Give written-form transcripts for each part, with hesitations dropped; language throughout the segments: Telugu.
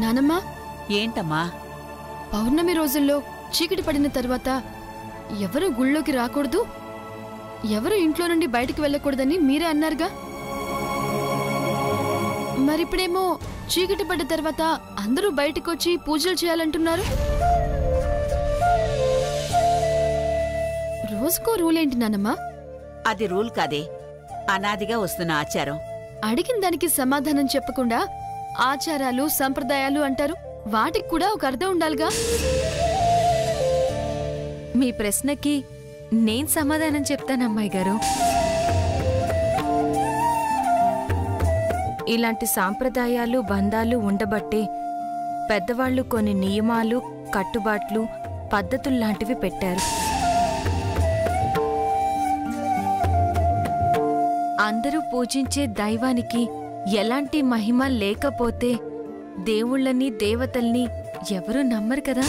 నానమ్మా ఏంటమ్మా? పౌర్ణమి రోజుల్లో చీకటి పడిన తర్వాత ఎవరు గుళ్ళోకి రాకూడదు, ఎవరు ఇంట్లో నుండి బయటికి వెళ్ళకూడదని మీరే అన్నారుగా. మరిప్పుడేమో చీకటి పడ్డ తర్వాత అందరూ బయటకొచ్చి పూజలు చేయాలంటున్నారు. రోజుకో రూల్ ఏంటి నానమ్మా? అది రూల్ కాదే, అనాదిగా వస్తున్న ఆచారం. అడిగిన దానికి సమాధానం చెప్పకుండా ఆచారాలు సంప్రదాయాలు అంటారు. వాటికి కూడా ఒక అర్థం ఉండాలిగా. మీ ప్రశ్నకి నేను సమాధానం చెప్తానమ్మాయి గారు. ఇలాంటి సాంప్రదాయాలు బంధాలు ఉండబట్టే పెద్దవాళ్లు కొన్ని నియమాలు కట్టుబాట్లు పద్ధతుల్లాంటివి పెట్టారు. అందరూ పూజించే దైవానికి ఎలాంటి మహిమ లేకపోతే దేవుళ్ళని దేవతల్ని ఎవరూ నమ్మరు కదా.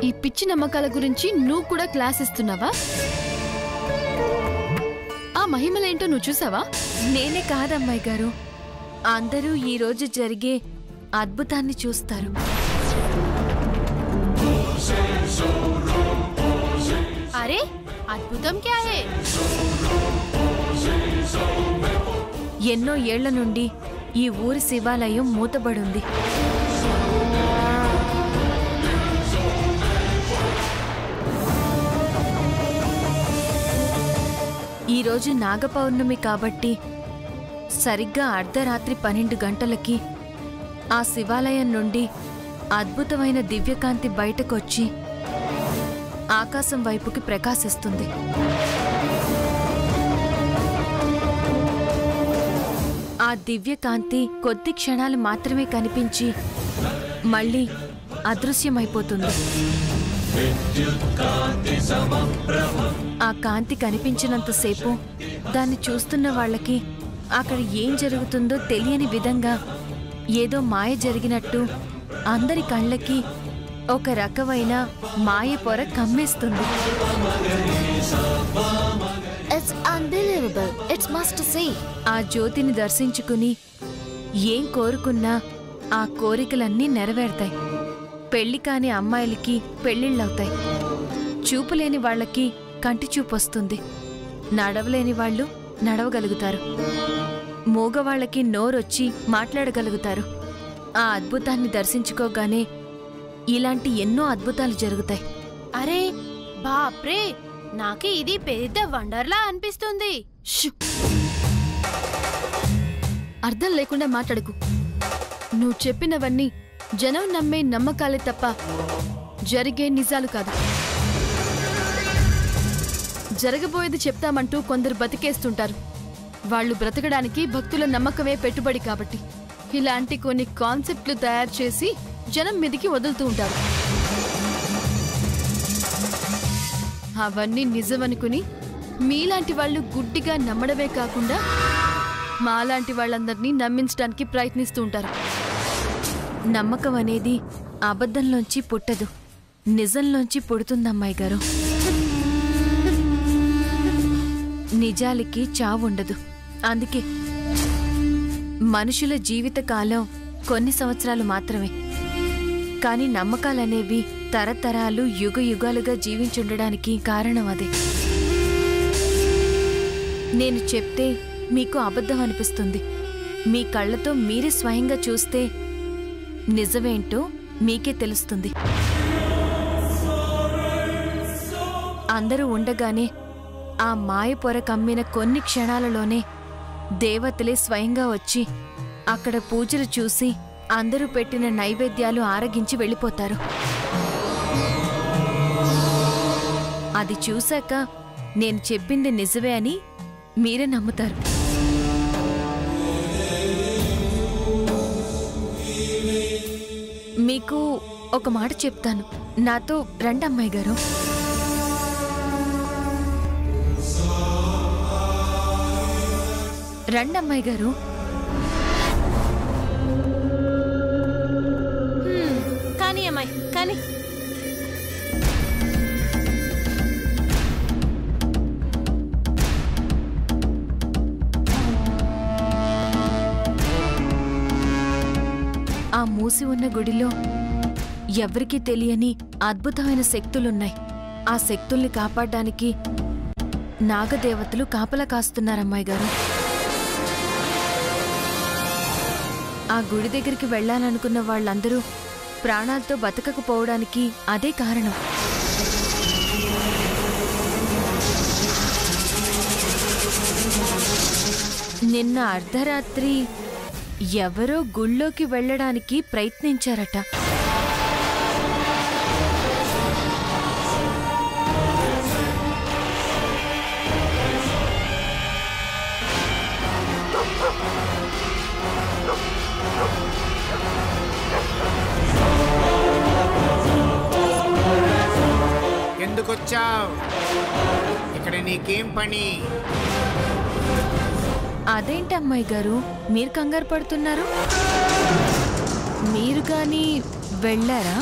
ఈ పిచ్చి నమ్మకాల గురించి నువ్వు కూడా క్లాస్ ఇస్తున్నావా? ఆ మహిమలేంటో నువ్వు చూసావా? నేనే కాదమ్మాయి గారు, అందరూ ఈరోజు జరిగే అద్భుతాన్ని చూస్తారు. అరే అద్భుతం క్యా హై? ఎన్నో ఏళ్ల నుండి ఈ ఊరి శివాలయం మూతబడుంది. ఈరోజు నాగపౌర్ణమి కాబట్టి సరిగ్గా అర్ధరాత్రి 12 గంటలకి ఆ శివాలయం నుండి అద్భుతమైన దివ్యకాంతి బయటకొచ్చి ఆకాశం వైపుకి ప్రకాశిస్తుంది. ఆ దివ్యకాంతి కొద్ది క్షణాలు మాత్రమే కనిపించి మళ్ళీ అదృశ్యమైపోతుంది. ఆ కాంతి కనిపించినంతసేపు దాన్ని చూస్తున్న వాళ్ళకి అక్కడ ఏం జరుగుతుందో తెలియని విధంగా ఏదో మాయ జరిగినట్టు అందరి కళ్ళకి ఒక రకమైన మాయ పొర కమ్మేస్తుంది. ఆ జ్యోతిని దర్శించుకుని ఏం కోరుకున్నా ఆ కోరికలన్నీ నెరవేరుతాయి. పెళ్లి కాని అమ్మాయిలకి పెళ్లిళ్ళవుతాయి. చూపులేని వాళ్లకి కంటి చూపొస్తుంది. నడవలేని వాళ్ళు నడవగలుగుతారు. మూగవాళ్లకి నోరొచ్చి మాట్లాడగలుగుతారు. ఆ అద్భుతాన్ని దర్శించుకోగానే ఇలాంటి ఎన్నో అద్భుతాలు జరుగుతాయి. అరే బాప్రే, నాకే ఇది పెద్ద వండర్లా అనిపిస్తుంది. అర్థం లేకుండా మాట్లాడకు. నువ్వు చెప్పినవన్నీ జనం నమ్మే నమ్మకాలే తప్ప జరిగే నిజాలు కాదు. జరగబోయేది చెప్తామంటూ కొందరు బతికేస్తుంటారు. వాళ్ళు బ్రతకడానికి భక్తుల నమ్మకమే పెట్టుబడి కాబట్టి ఇలాంటి కొన్ని కాన్సెప్ట్లు తయారు చేసి జనం మీదికి వదులుతూ ఉంటారు. అవన్నీ నిజమనుకుని మీలాంటి వాళ్ళు గుడ్డిగా నమ్మడమే కాకుండా మాలాంటి వాళ్ళందరినీ నమ్మించడానికి ప్రయత్నిస్తూ ఉంటారు. నమ్మకం అనేది అబద్ధంలోంచి పుట్టదు, నిజంలోంచి పుడుతుందమ్మాయి గారు. నిజాలకి చావుండదు. అందుకే మనుషుల జీవితకాలం కొన్ని సంవత్సరాలు మాత్రమే. కానీ నమ్మకాలనేవి తరతరాలు యుగ యుగాలుగా జీవించుండడానికి కారణం అదే. నేను చెప్తే మీకు అబద్ధం అనిపిస్తుంది. మీ కళ్ళతో మీరే స్వయంగా చూస్తే నిజమేంటో మీకే తెలుస్తుంది. అందరూ ఉండగానే ఆ మాయ పొర కమ్మిన కొన్ని క్షణాలలోనే దేవతలే స్వయంగా వచ్చి అక్కడ పూజలు చూసి అందరూ పెట్టిన నైవేద్యాలు ఆరగించి వెళ్ళిపోతారు. అది చూశాక నేను చెప్పింది నిజమే అని మీరే నమ్ముతారు. మీకు ఒక మాట చెప్తాను. నాతో రండి అమ్మాయి గారు. రండి అమ్మాయి గారు. కానీ అమ్మాయి కానీ ఆ మూసి ఉన్న గుడిలో ఎవరికీ తెలియని అద్భుతమైన శక్తులున్నాయి. ఆ శక్తుల్ని కాపాడడానికి నాగదేవతలు కాపలా కాస్తున్నారమ్మాయి గారు. ఆ గుడి దగ్గరికి వెళ్ళాలనుకున్న వాళ్ళందరూ ప్రాణాలతో బతకకపోవడానికి అదే కారణం. నిన్న అర్ధరాత్రి ఎవరో గుళ్ళోకి వెళ్ళడానికి ప్రయత్నించారట. ఎందుకొచ్చావ్? ఇక్కడ నీకేం పని? అదేంటమ్మాయి గారు మీరు కంగారు పడుతున్నారు? మీరు కానీ వెళ్ళారా?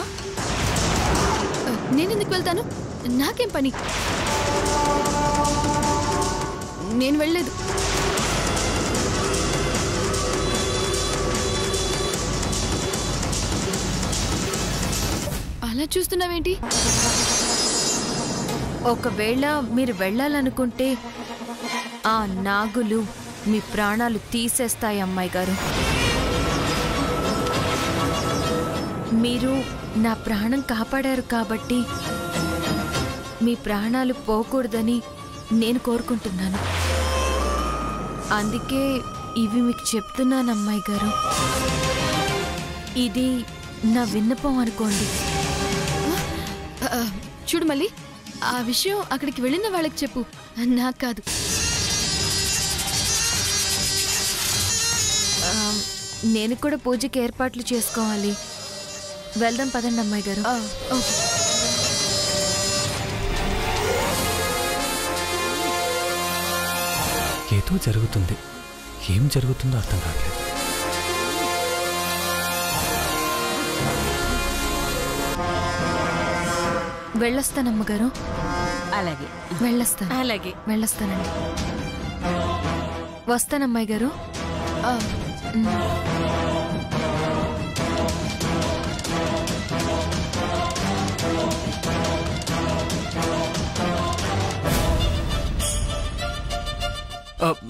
నేనెందుకు వెళ్తాను? నాకేం పని? నేను వెళ్ళలేదు. అలా చూస్తున్నావేంటి? ఒకవేళ మీరు వెళ్ళాలనుకుంటే ఆ నాగులు మీ ప్రాణాలు తీసేస్తాయి అమ్మాయి గారు. మీరు నా ప్రాణం కాపాడారు కాబట్టి మీ ప్రాణాలు పోకూడదని నేను కోరుకుంటున్నాను. అందుకే ఇవి మీకు చెప్తున్నాను అమ్మాయి గారు. ఇది నా విన్నపం అనుకోండి. చూడు మళ్ళీ, ఆ విషయం అక్కడికి వెళ్ళిన వాళ్ళకి చెప్పు, నాకు కాదు. నేను కూడా పూజకి ఏర్పాట్లు చేసుకోవాలి. వెళ్దాం పదండి అమ్మాయి గారు. ఓకే. ఏదో జరుగుతుంది. ఏం జరుగుతుందో అర్థం కావట్లేదు. వెళ్ళొస్తానమ్మగారు. అలాగే. వెళ్ళొస్తాను. అలాగే. వెళ్ళొస్తానండి. వస్తానమ్మాయి గారు.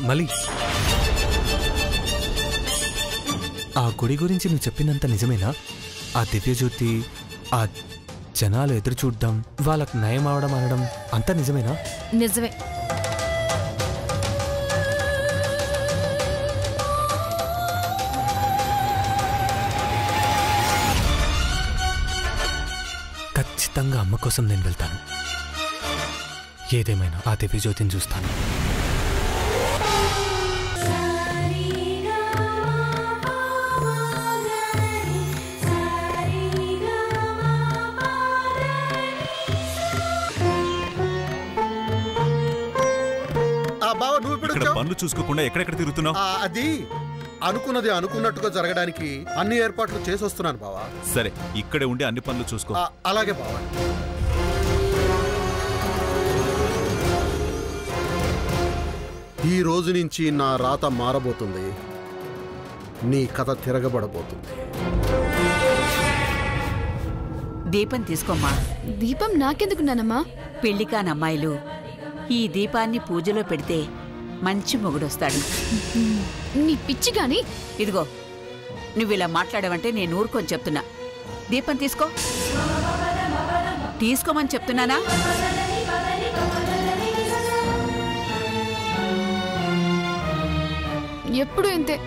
మళ్ళీ ఆ గుడి గురించి నువ్వు చెప్పిందంత నిజమేనా? ఆ దివ్యజ్యోతి, ఆ జనాలు ఎదురు చూడడం, వాళ్ళకు నయం అవడం అనడం అంతా నిజమేనా? నిజమే. ఖచ్చితంగా అమ్మ కోసం నేను వెళ్తాను. ఏదేమైనా ఆ దివ్యజ్యోతిని చూస్తాను. పనులు చూసుకోకుండా ఎక్కడెక్కడ తిరుగుతున్నావు? అది అనుకున్నది అనుకున్నట్టుగా జరగడానికి అన్ని ఏర్పాట్లు చేసి వస్తున్నాను బావా. సరే, ఇక్కడే ఉండి అన్ని పనులు చూసుకో. అలాగే బావా. ఈ రోజు నుంచి నా రాత మారబోతుంది. నీ కథ తిరగబడబోతుంది. దీపం తీసుకోమ్మా. దీపం నాకెందుకున్నానమ్మా? పెళ్లి కాని అమ్మాయిలు ఈ దీపాన్ని పూజలో పెడితే మంచి మొగుడొస్తాడు. నీ పిచ్చి గాని. ఇదిగో, నువ్విలా మాట్లాడవంటే నేను ఊరుకొని చెప్తున్నా. దీపం తీసుకో. తీసుకోమని చెప్తున్నానా? ఎప్పుడు ఇంతే.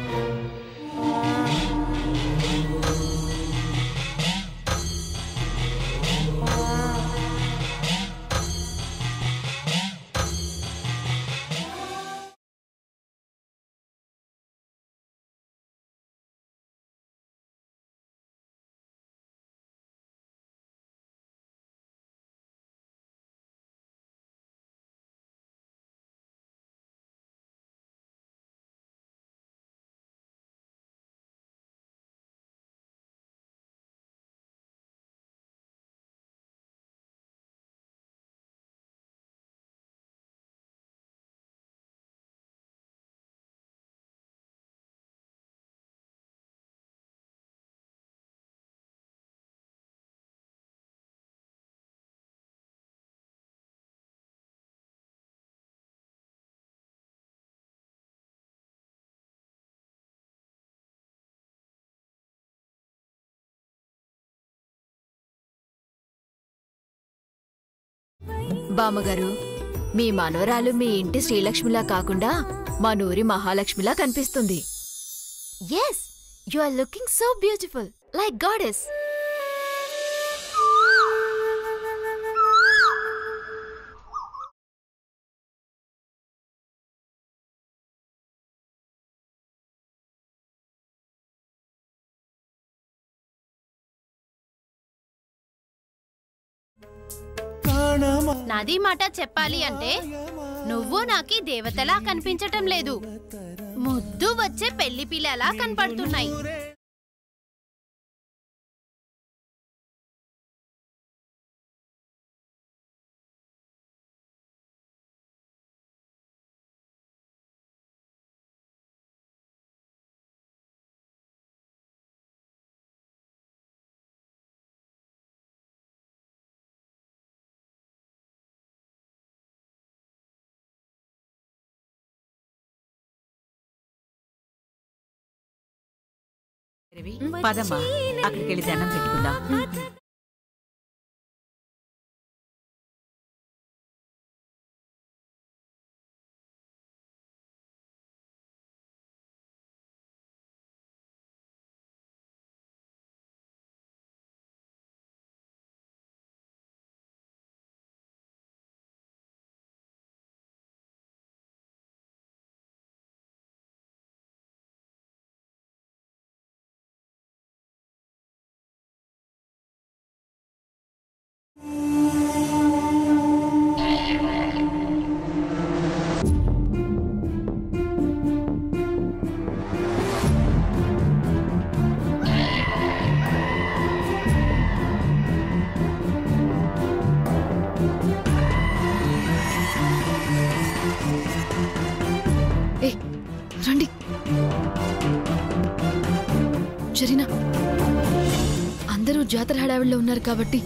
బామ్మగారు, మీ మనవరాలు మీ ఇంటి శ్రీలక్ష్మిలా కాకుండా మా నూరి మహాలక్ష్మిలా కనిపిస్తుంది. Yes, you are looking so beautiful like goddess. నాది మాట చెప్పాలి అంటే నువ్వు నాకి దేవతలా కనిపించటం లేదు, ముద్దు వచ్చే పెళ్లి పిల్లలా కనపడుతున్నాయి. పదమ్మా, అక్కడికి వెళ్ళి దండం పెట్టుకుందాం. రండి జరీనా, అందరూ జాతర హడావిడిలో ఉన్నారు కాబట్టి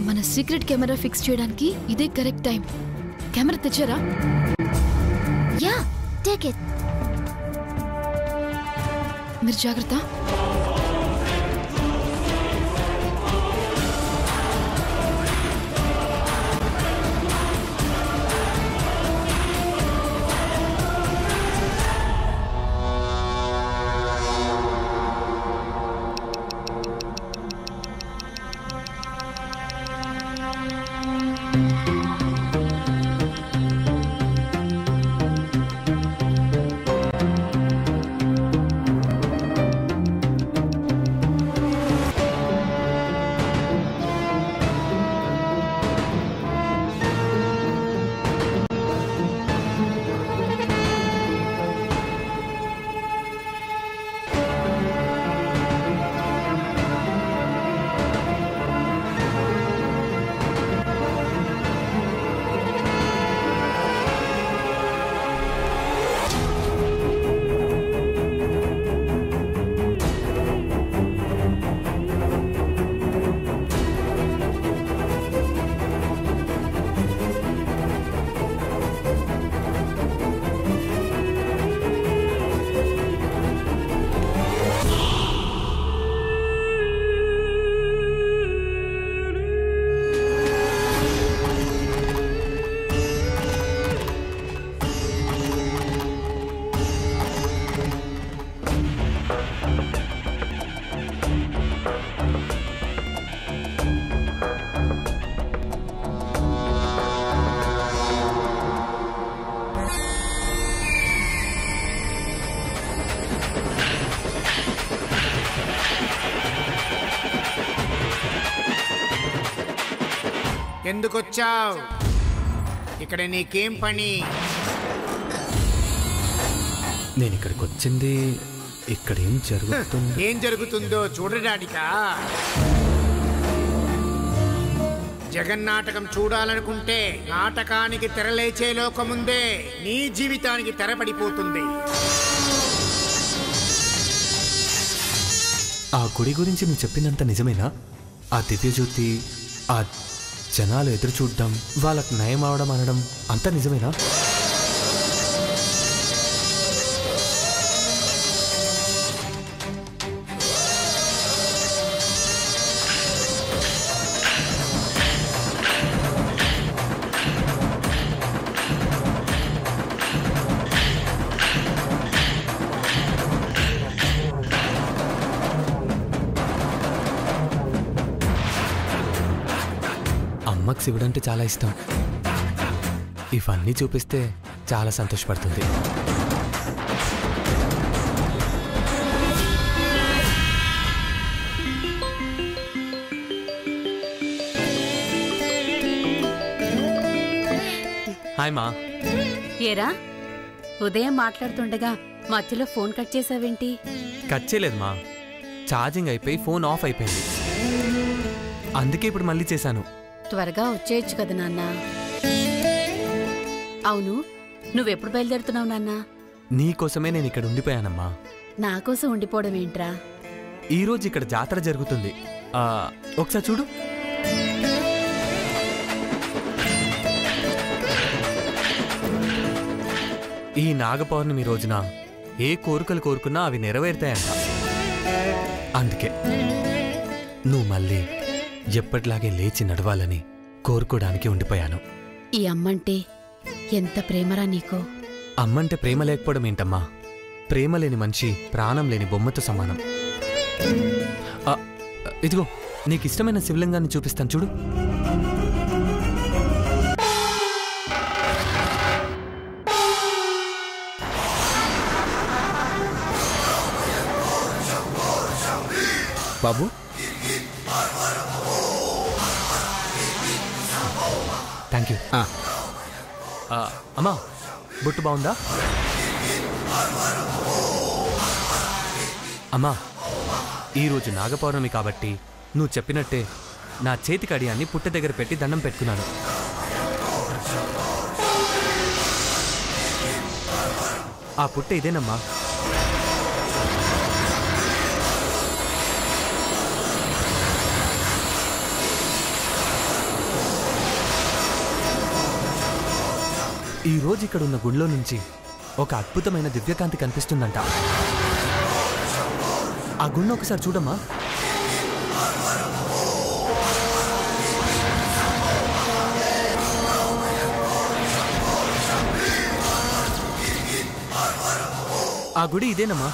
మన సీక్రెట్ కెమెరా ఫిక్స్ చేయడానికి ఇదే కరెక్ట్ టైం. కెమెరా తెచ్చారా? Yeah, take it. మీరు జాగ్రత్త. ఎందుకొచ్చావ్? ఇక్కడ నీకేం పని? నేను ఇక్కడికి వచ్చింది ఇక్కడ ఏం జరుగుతుంది? ఏం జరుగుతుందో చూడడానికా? జగన్నాటకం చూడాలనుకుంటే నాటకానికి తెరలేచే లోకముందే నీ జీవితానికి తెరపడిపోతుంది. ఆ గుడి గురించి నువ్వు చెప్పినంత నిజమేనా? ఆ దివ్యజ్యోతి, ఆ జనాలు ఎదురు చూడడం, వాళ్ళకు నయం అవడం అనడం అంత నిజమేనా? అమ్మకి శివుడు అంటే చాలా ఇష్టం. ఇవన్నీ చూపిస్తే చాలా సంతోషపడుతుంది. హాయ్ మా. ఏరా ఉదయం మాట్లాడుతుండగా మధ్యలో ఫోన్ కట్ చేసావేంటి? కట్ చేయలేదు మా, ఛార్జింగ్ అయిపోయి ఫోన్ ఆఫ్ అయిపోయింది. అందుకే ఇప్పుడు మళ్ళీ చేశాను. త్వరగా వచ్చేయచ్చు కదా నాన్న. అవును, నువ్వెప్పుడు బయలుదేరుతున్నావు నాన్న? నీకోసమే నేను ఇక్కడ ఉండిపోయానమ్మా. నా కోసం ఉండిపోవడం ఏంట్రా? ఈరోజు ఇక్కడ జాతర జరుగుతుంది. ఒకసారి చూడు. ఈ నాగపౌర్ణమి రోజున ఏ కోరికలు కోరుకున్నా అవి నెరవేరుతాయంట. అందుకే నువ్వు మళ్ళీ ఎప్పటిలాగే లేచి నడవాలని కోరుకోవడానికి ఉండిపోయాను. ఈ అమ్మంటే ఎంత ప్రేమరా నీకో. అమ్మంటే ప్రేమ లేకపోవడం ఏంటమ్మా? ప్రేమ లేని మనిషి ప్రాణం లేని బొమ్మతో సమానం. ఇదిగో నీకు ఇష్టమైన శివలింగాన్ని చూపిస్తాను చూడు. బాబు, థ్యాంక్ యూ. అమ్మా, బొట్టు బాగుందా? అమ్మా, ఈరోజు నాగపౌర్ణమి కాబట్టి నువ్వు చెప్పినట్టే నా చేతి కడియాన్ని పుట్ట దగ్గర పెట్టి దండం పెట్టుకున్నాను. ఆ పుట్ట ఇదేనమ్మా. ఈ రోజు ఇక్కడ ఉన్న గుడిలో నుంచి ఒక అద్భుతమైన దివ్యకాంతి కనిపిస్తుందంట. ఆ గుడిని ఒకసారి చూడమ్మా. ఆ గుడి ఇదేనమ్మా.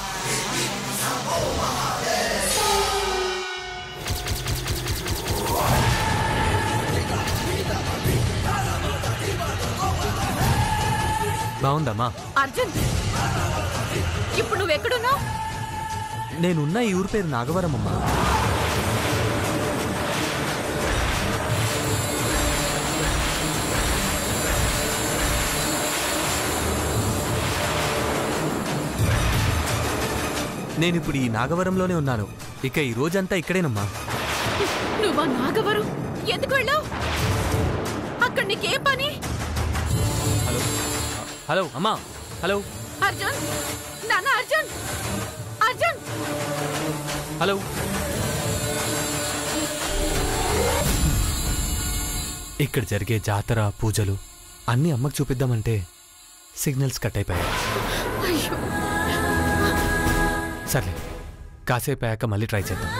బాగుందమ్మా. అర్జున్, ఇప్పుడు నువ్వెక్కడున్నావు? నేనున్న ఈ ఊరి పేరు నాగవరం అమ్మా. నేనిప్పుడు ఈ నాగవరంలోనే ఉన్నాను. ఇక ఈ రోజంతా ఇక్కడేనమ్మా. నువ్వా నాగవరం? ఎందుకు వెళ్ళావు? అక్కడ నీకేం పని? హలో హలో అమ్మా. హలో అర్జున్, నాన్న అర్జున్, అర్జున్. హలో. ఇక్కడ జరిగే జాతర పూజలు అన్నీ అమ్మకు చూపిద్దామంటే సిగ్నల్స్ కట్ అయిపోయాయి. సర్లే, కాసేపు అయ్యాక మళ్ళీ ట్రై చేద్దాం.